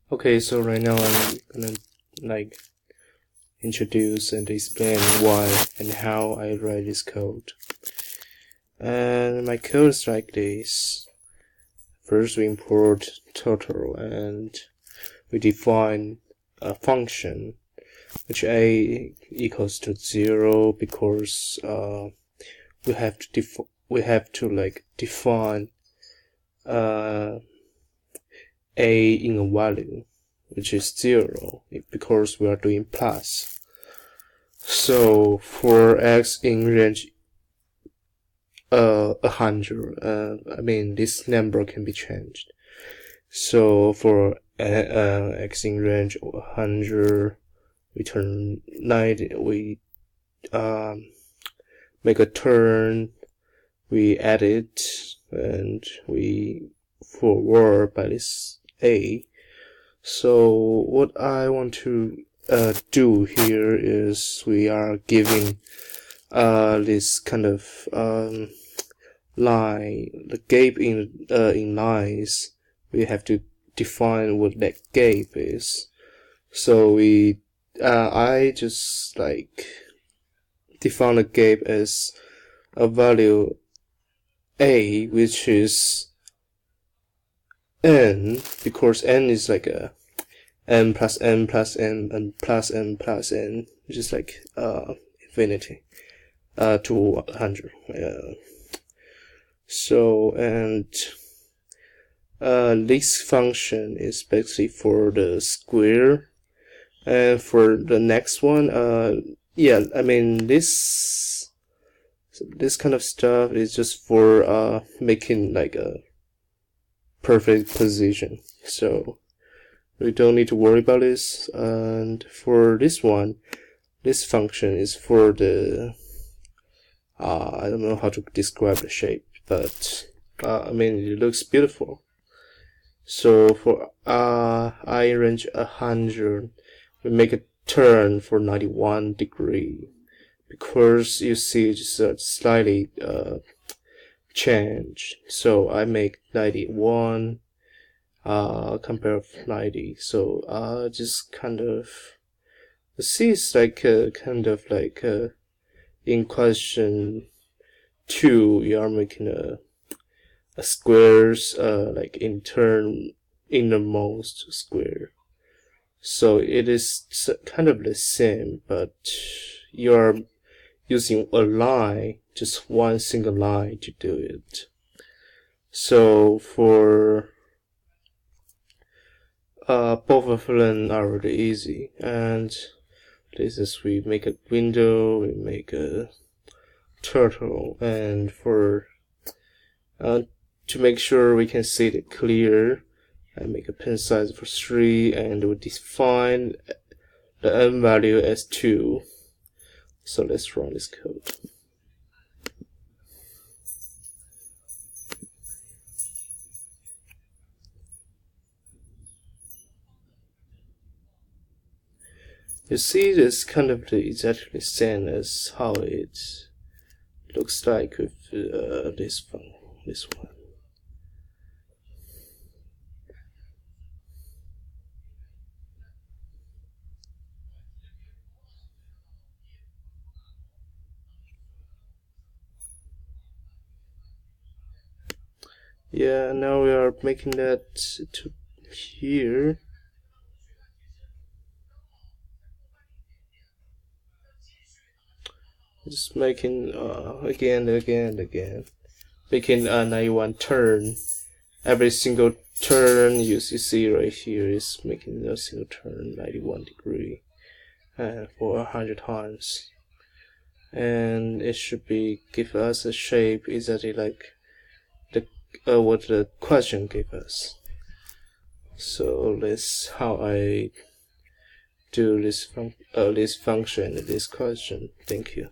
Okay, so right now I'm gonna like introduce and explain why and how I write this code. And my code is like this. First we import total and we define a function which a equals to 0 because we have to define a in a value which is 0 because we are doing plus. So for x in range 100, I mean this number can be changed. So for x in range 100, we turn 90, we make a turn, we add it, and we forward by this a. So what I want to do here is we are giving this kind of line, the gap in lines. We have to define what that gap is. So we I just define a gap as a value a, which is n, because n is like a n plus n plus n and plus n plus n, which is like infinity to 100. So and this function is basically for the square, and for the next one, yeah, I mean this kind of stuff is just for making like a perfect position, so we don't need to worry about this. And for this one, this function is for the I don't know how to describe the shape, but I mean it looks beautiful. So for I range 100, we make a turn for 91 degree, because you see it's slightly changed. So I make 91 compare with 90. So just kind of, you see it's like kind of like in question 2 you are making a squares like innermost square. So it is kind of the same, but you are using a line, just one single line to do it. So for both of them are really easy, and this is, we make a window, we make a turtle, and for to make sure we can see it clear, I make a pen size for 3, and we define the n value as 2. So let's run this code. You see, this kind of exactly the same as how it looks like with this one. Yeah, now we are making that to here. Just making again, making a 91 turn. Every single turn you see right here is making a single turn 91 degree for 100 times, and it should be give us a shape exactly like the what the question gave us. So that's how I do this function, this question. Thank you.